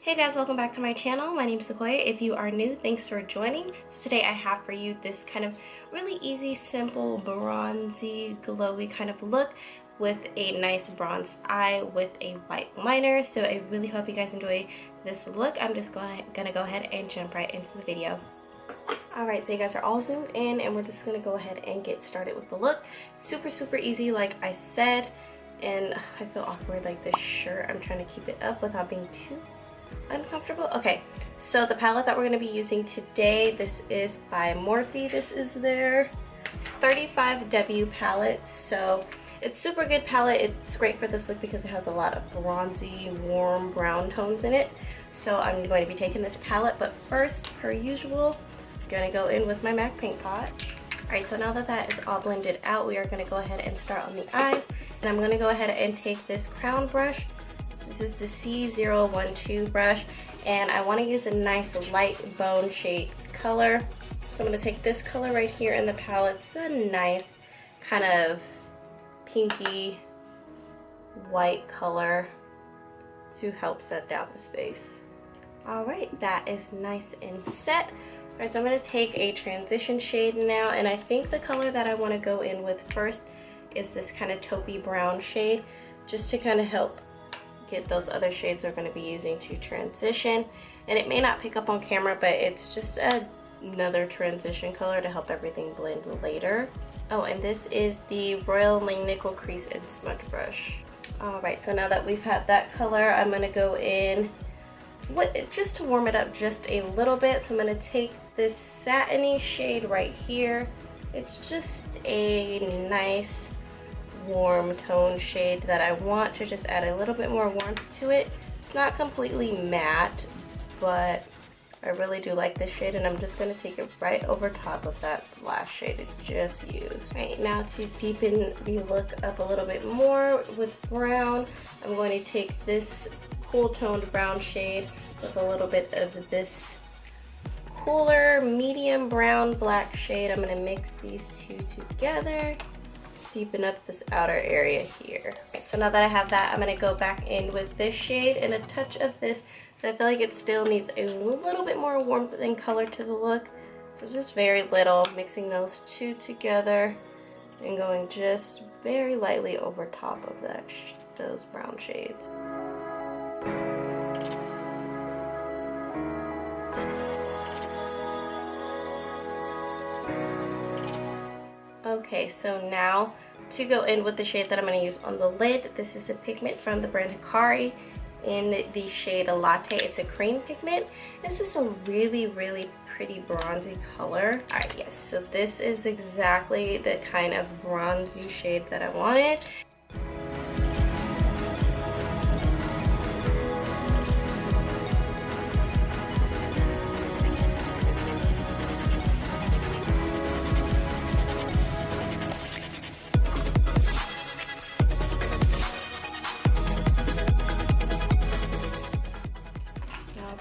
Hey guys, welcome back to my channel. My name is Sequoia. If you are new, thanks for joining. So today I have for you this kind of really easy, simple, bronzy, glowy kind of look with a nice bronzed eye with a white liner. So I really hope you guys enjoy this look. I'm just gonna go ahead and jump right into the video. Alright, so you guys are all zoomed in and we're just gonna go ahead and get started with the look. Super easy, like I said. And I feel awkward like this shirt. I'm trying to keep it up without being too uncomfortable. Okay, so the palette that we're going to be using today, this is by Morphe. This is their 35W palette. So it's super good palette. It's great for this look because it has a lot of bronzy, warm brown tones in it. So I'm going to be taking this palette, but first, per usual, I'm going to go in with my MAC paint pot. Alright, so now that that is all blended out, we are going to go ahead and start on the eyes. And I'm going to go ahead and take this crown brush. This is the C012 brush, and I want to use a nice light bone shade color. So I'm going to take this color right here in the palette. It's a nice kind of pinky white color to help set down this face. Alright, that is nice and set. Alright, so I'm going to take a transition shade now, and I think the color that I want to go in with first is this kind of taupey brown shade, just to kind of help get those other shades we're going to be using to transition. And it may not pick up on camera, but it's just another transition color to help everything blend later. Oh, and this is the Royal Nickel Crease and Smudge Brush. Alright, so now that we've had that color, I'm going to go in just to warm it up just a little bit. So I'm going to take this satiny shade right here. It's just a nice warm tone shade that I want to just add a little bit more warmth to it. It's not completely matte, but I really do like this shade, and I'm just going to take it right over top of that last shade I just used. Right, now to deepen the look up a little bit more with brown, I'm going to take this cool toned brown shade with a little bit of this cooler medium brown black shade. I'm going to mix these two together, deepen up this outer area here. Right, so now that I have that, I'm going to go back in with this shade and a touch of this, so I feel like it still needs a little bit more warmth and color to the look. So just very little, mixing those two together and going just very lightly over top of that those brown shades. Okay, so now to go in with the shade that I'm going to use on the lid, this is a pigment from the brand Hikari in the shade Latte. It's a cream pigment. It's just a really pretty bronzy color. Alright, yes, so this is exactly the kind of bronzy shade that I wanted.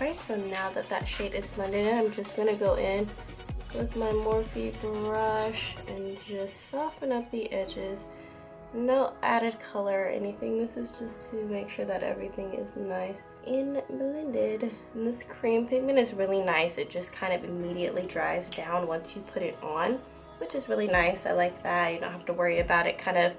Alright, so now that that shade is blended in, I'm just going to go in with my Morphe brush and just soften up the edges. No added color or anything. This is just to make sure that everything is nice and blended. And this cream pigment is really nice. It just kind of immediately dries down once you put it on, which is really nice. I like that. You don't have to worry about it kind of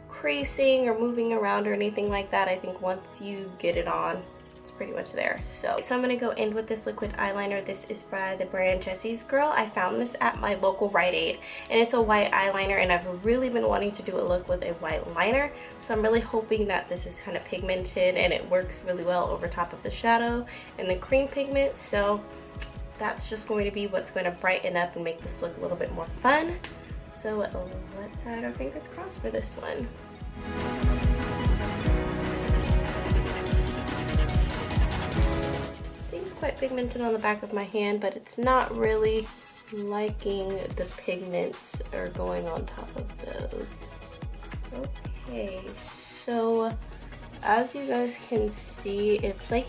creasing or moving around or anything like that. I think once you get it on, it's pretty much there. So I'm going to go in with this liquid eyeliner. This is by the brand Jessie's Girl. I found this at my local Rite Aid, and it's a white eyeliner, and I've really been wanting to do a look with a white liner. So I'm really hoping that this is kind of pigmented and it works really well over top of the shadow and the cream pigment. So that's just going to be what's going to brighten up and make this look a little bit more fun. So let's add our fingers crossed for this one. Seems quite pigmented on the back of my hand, but it's not really liking the pigments are going on top of those. Okay, so as you guys can see, it's like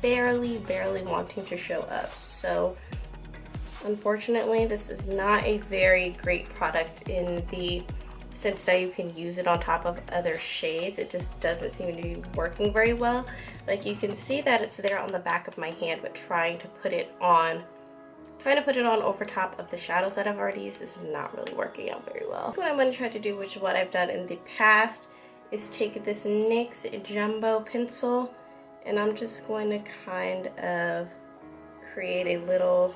barely wanting to show up. So unfortunately, this is not a very great product in the since now you can use it on top of other shades, it just doesn't seem to be working very well. Like you can see that it's there on the back of my hand, but trying to put it on over top of the shadows that I've already used is not really working out very well. What I'm going to try to do, which is what I've done in the past, is take this NYX Jumbo pencil, and I'm just going to kind of create a little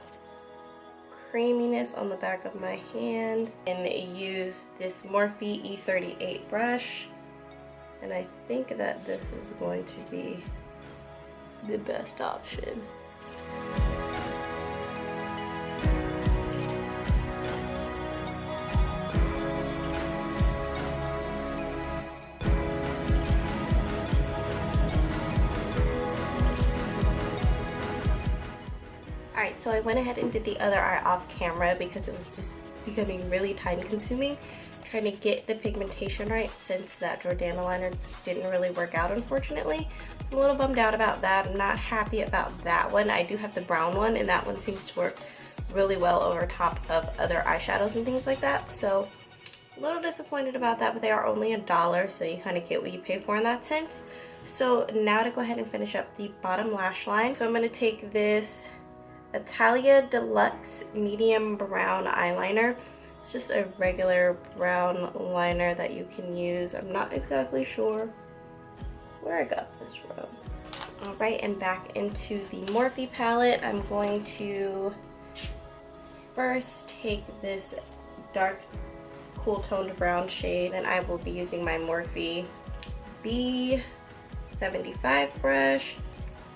creaminess on the back of my hand and use this Morphe E38 brush, and I think that this is going to be the best option. Alright, so I went ahead and did the other eye off camera because it was just becoming really time consuming trying to get the pigmentation right, since that Jordana liner didn't really work out, unfortunately. So I'm a little bummed out about that. I'm not happy about that one. I do have the brown one, and that one seems to work really well over top of other eyeshadows and things like that. So a little disappointed about that, but they are only $1, so you kind of get what you pay for in that sense. So now to go ahead and finish up the bottom lash line. So I'm going to take this Italia Deluxe medium brown eyeliner. It's just a regular brown liner that you can use. I'm not exactly sure where I got this from. Alright, and back into the Morphe palette, I'm going to first take this dark cool toned brown shade, and I will be using my Morphe B75 brush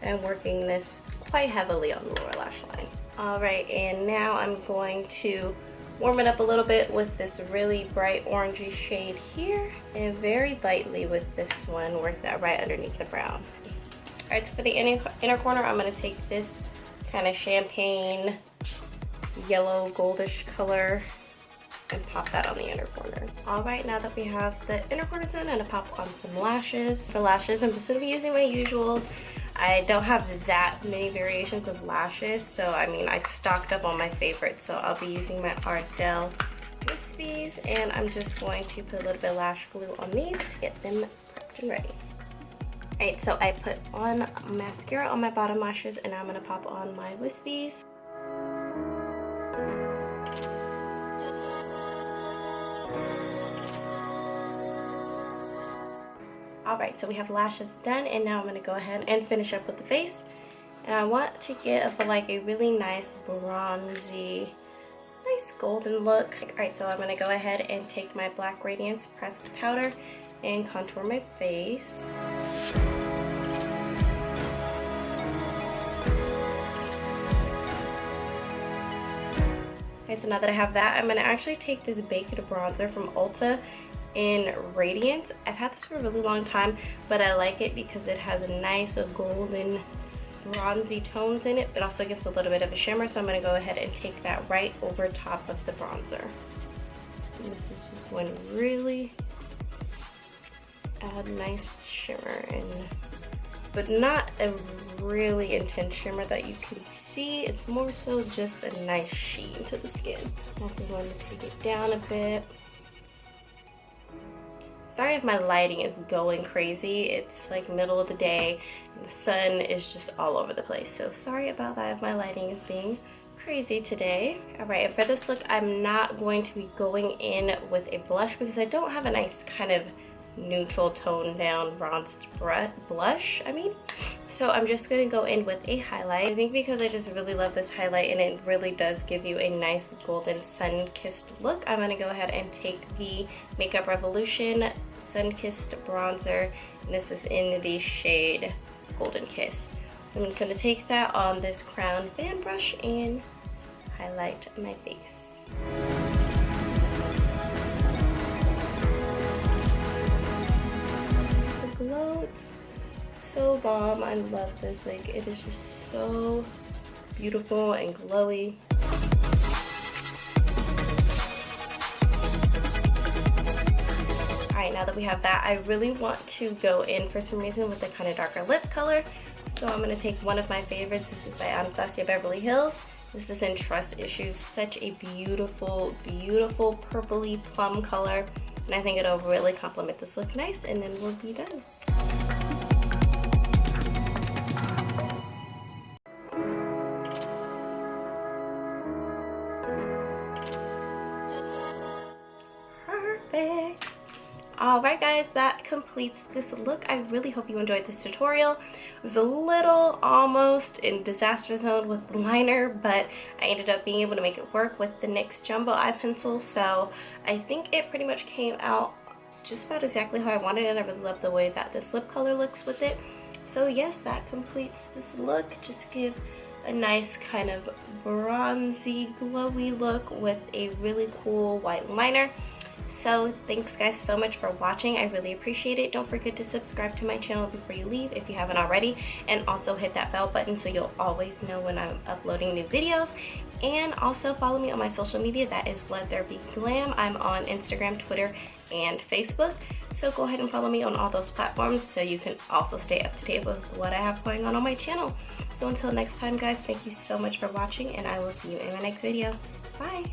and working this quite heavily on the lower lash line. Alright, and now I'm going to warm it up a little bit with this really bright orangey shade here, and very lightly with this one, work that right underneath the brown. Alright, so for the inner corner, I'm going to take this kind of champagne yellow goldish color and pop that on the inner corner. Alright, now that we have the inner corners in, I'm going to pop on some lashes. For lashes, I'm just going to be using my usuals. I don't have that many variations of lashes, so I mean, I stocked up on my favorites. So I'll be using my Ardell Wispies, and I'm just going to put a little bit of lash glue on these to get them prepped and ready. Alright, so I put on mascara on my bottom lashes, and now I'm going to pop on my Wispies. Alright, so we have lashes done, and now I'm going to go ahead and finish up with the face. And I want to get like a really nice bronzy, nice golden look. Alright, so I'm going to go ahead and take my Black Radiance pressed powder and contour my face. Okay, so now that I have that, I'm going to actually take this Baked Bronzer from Ulta in Radiance. I've had this for a really long time, but I like it because it has a nice golden bronzy tones in it, but also gives a little bit of a shimmer. So I'm going to go ahead and take that right over top of the bronzer. And this is just going to really add nice shimmer, but not a really intense shimmer that you can see. It's more so just a nice sheen to the skin. Also going to take it down a bit. Sorry if my lighting is going crazy. It's like middle of the day and the sun is just all over the place. So sorry about that if my lighting is being crazy today. Alright, and for this look, I'm not going to be going in with a blush because I don't have a nice kind of neutral toned down bronzed blush, so I'm just going to go in with a highlight. I think because I just really love this highlight and it really does give you a nice golden sun-kissed look, I'm going to go ahead and take the Makeup Revolution Sun-Kissed Bronzer, and this is in the shade Golden Kiss. So I'm just going to take that on this Crown fan brush and highlight my face. Glow, it's so bomb. I love this. Like, it is just so beautiful and glowy. Alright, now that we have that, I really want to go in for some reason with a kind of darker lip color. So I'm going to take one of my favorites. This is by Anastasia Beverly Hills. This is in Trust Issues. Such a beautiful, beautiful purpley plum color. and I think it'll really complement this look nice, and then we'll be done. Perfect. Alright guys, that completes this look. I really hope you enjoyed this tutorial. It was a little almost in disaster zone with the liner, but I ended up being able to make it work with the NYX Jumbo Eye Pencil, so I think it pretty much came out just about exactly how I wanted it. I really love the way that this lip color looks with it. So yes, that completes this look. Just give a nice kind of bronzy, glowy look with a really cool white liner. So thanks guys so much for watching. I really appreciate it. Don't forget to subscribe to my channel before you leave if you haven't already, and also hit that bell button so you'll always know when I'm uploading new videos. And also follow me on my social media. That is Let There Be Glam. I'm on Instagram, Twitter, and Facebook. So go ahead and follow me on all those platforms so you can also stay up to date with what I have going on my channel. So until next time guys, thank you so much for watching, and I will see you in my next video. Bye!